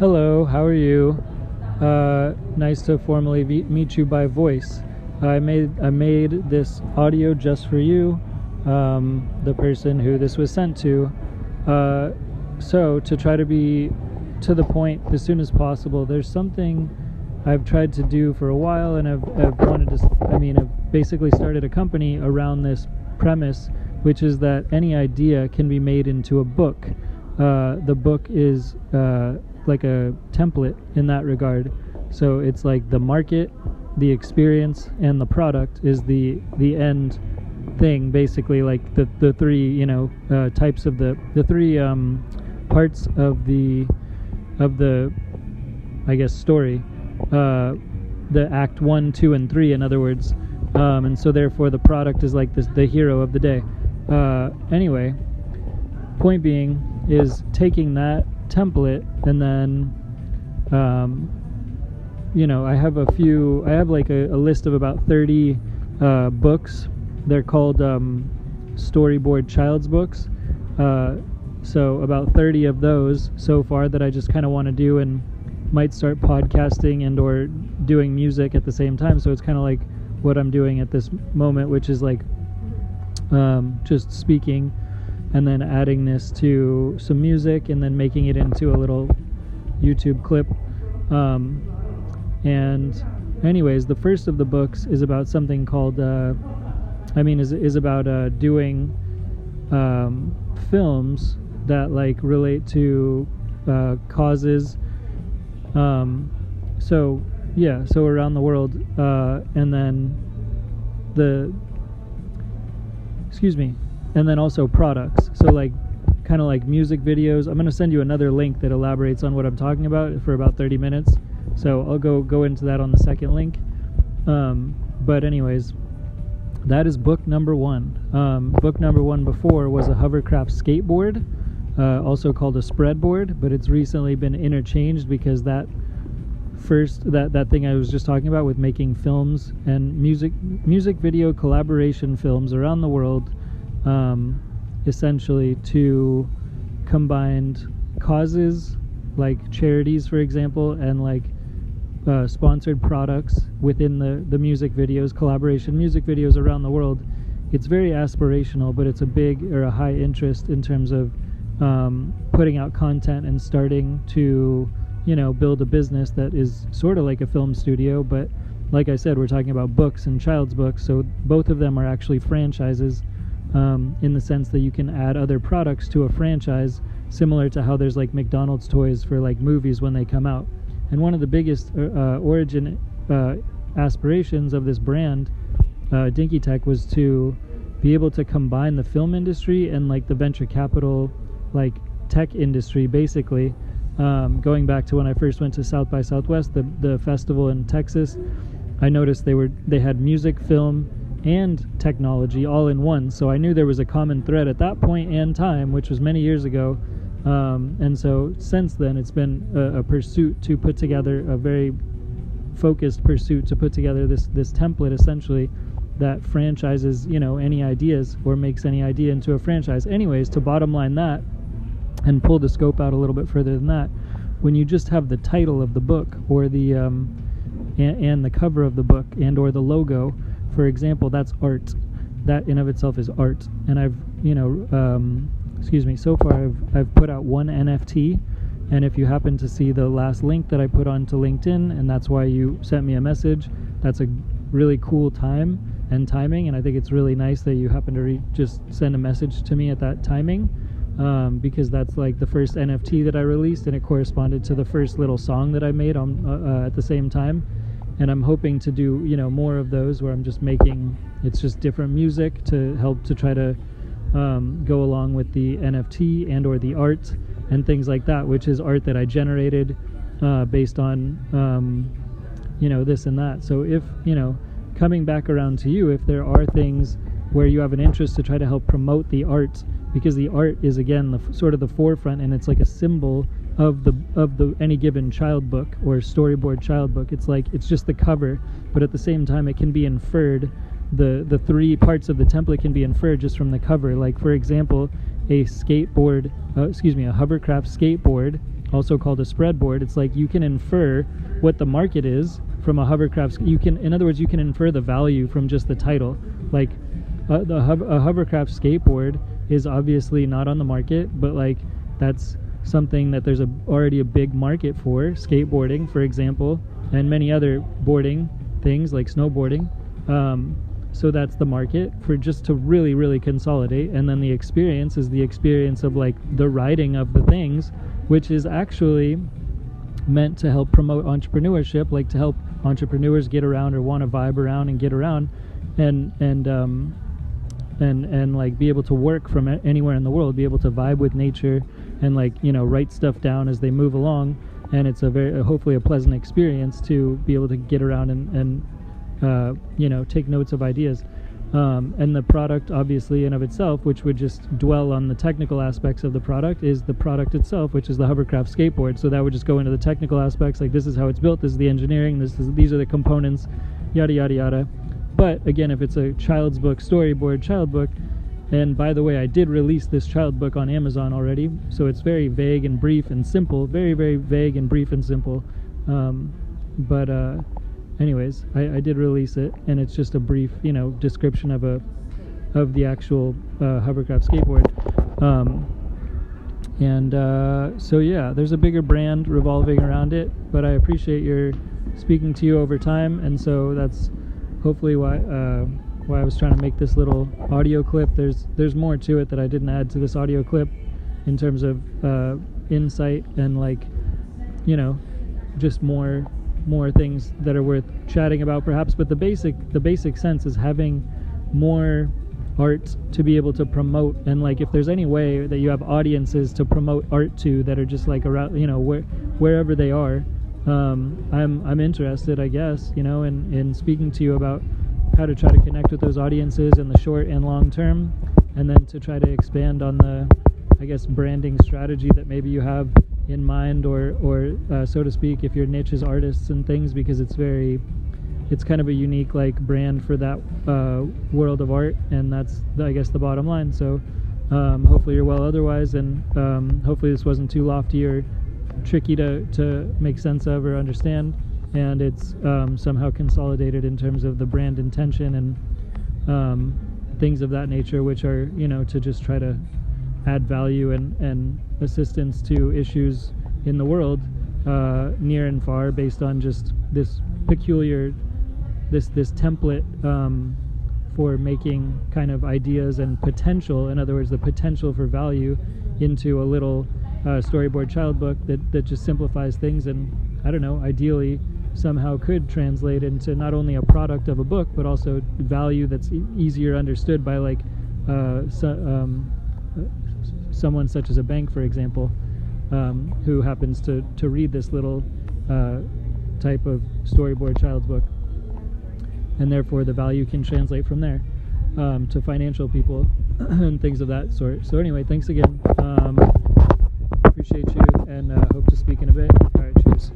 Hello, how are you? Nice to formally meet you by voice. I made this audio just for you, the person who this was sent to. So to try to be to the point as soon as possible, there's something I've tried to do for a while, and I've wanted to. I've basically started a company around this premise, which is that any idea can be made into a book. The book is like a template in that regard. So it's like the market, the experience, and the product is the end thing, basically. Like the three types of the three parts of the I guess story, the act 1, 2, and 3, in other words. And so therefore the product is like the hero of the day. Anyway, point being is taking that template and then I have like a list of about 30 books. They're called storyboard child's books, so about 30 of those so far that I just kind of want to do, and might start podcasting and or doing music at the same time. So it's kind of like what I'm doing at this moment, which is like just speaking and then adding this to some music and then making it into a little YouTube clip. And anyways, the first of the books is about something called is about doing films that like relate to causes, so around the world, and then also products. So like kind of like music videos. I'm going to send you another link that elaborates on what I'm talking about for about 30 minutes. So I'll go into that on the second link. But anyways, that is book number 1. Book number 1 before was a hovercraft skateboard, also called a spreadboard, but it's recently been interchanged because that thing I was just talking about with making films and music video collaboration films around the world, essentially to combined causes like charities, for example, and like sponsored products within the music videos, collaboration music videos around the world. It's very aspirational, but it's a high interest in terms of putting out content and starting to build a business that is sort of like a film studio. But like I said, we're talking about books and child's books, so both of them are actually franchises, in the sense that you can add other products to a franchise, similar to how there's like McDonald's toys for like movies when they come out. And one of the biggest origin aspirations of this brand, Dinky Tech, was to be able to combine the film industry and like the venture capital, like tech industry, basically. Going back to when I first went to South by Southwest, the festival in Texas, I noticed they had music, film, and technology all in one. So I knew there was a common thread at that point and time, which was many years ago. And so since then, it's been a pursuit to put together, a very focused pursuit to put together this template, essentially, that franchises any ideas or makes any idea into a franchise. Anyways, to bottom line that and pull the scope out a little bit further than that, when you just have the title of the book or the and the cover of the book and or the logo, for example, that's art. That in of itself is art. And I've so far I've put out one NFT, and if you happen to see the last link that I put onto LinkedIn, and that's why you sent me a message, that's a really cool time and timing, and I think it's really nice that you happen to just send a message to me at that timing, because that's like the first NFT that I released, and it corresponded to the first little song that I made on at the same time. And I'm hoping to do more of those where I'm just making, it's just different music to help to try to go along with the NFT and or the art and things like that, which is art that I generated based on this and that. So if coming back around to you, if there are things where you have an interest to try to help promote the art, because the art is again the sort of the forefront, and it's like a symbol of the any given child book or storyboard child book. It's like it's just the cover, but at the same time it can be inferred. The three parts of the template can be inferred just from the cover. Like for example, a hovercraft skateboard also called a spreadboard. It's like you can infer what the market is from a hovercraft. In other words, you can infer the value from just the title. Like a hovercraft skateboard is obviously not on the market, but like that's something that there's already a big market for. Skateboarding, for example, and many other boarding things like snowboarding. So that's the market for, just to really, really consolidate. And then the experience is the experience of like the riding of the things, which is actually meant to help promote entrepreneurship, like to help entrepreneurs get around or want to vibe around and get around and like be able to work from anywhere in the world, be able to vibe with nature and like, you know, write stuff down as they move along. And it's hopefully a pleasant experience to be able to get around and you know, take notes of ideas. And the product, obviously, in of itself, which would just dwell on the technical aspects of the product, is the product itself, which is the hovercraft skateboard. So that would just go into the technical aspects, like this is how it's built, this is the engineering, these are the components, yada, yada, yada. But again, if it's a child's book, storyboard, child book, and by the way, I did release this child book on Amazon already, so it's very vague and brief and simple, very, very vague and brief and simple. Anyways, I did release it, and it's just a brief, you know, description of the actual hovercraft skateboard. So yeah, there's a bigger brand revolving around it, but I appreciate your speaking to you over time, and so that's hopefully why I was trying to make this little audio clip. There's more to it that I didn't add to this audio clip in terms of insight and, like, you know, just more things that are worth chatting about perhaps. But the basic sense is having more art to be able to promote, and like if there's any way that you have audiences to promote art to that are just like around, you know, wherever they are, I'm interested, I guess, you know, in speaking to you about how to try to connect with those audiences in the short and long term, and then to try to expand on the, I guess, branding strategy that maybe you have in mind, or so to speak, if your niche is artists and things, because it's kind of a unique like brand for that world of art, and that's I guess the bottom line. So hopefully you're well otherwise, and hopefully this wasn't too lofty or tricky to make sense of or understand, and it's somehow consolidated in terms of the brand intention and things of that nature, which are, you know, to just try to add value and assistance to issues in the world, near and far, based on just this peculiar, this template for making kind of ideas and potential, in other words, the potential for value, into a little storyboard child book that just simplifies things, and I don't know, ideally somehow could translate into not only a product of a book, but also value that's easier understood by like someone such as a bank, for example, who happens to read this little type of storyboard child's book, and therefore the value can translate from there to financial people and things of that sort. So anyway, thanks again. Appreciate you, and hope to speak in a bit. All right, cheers.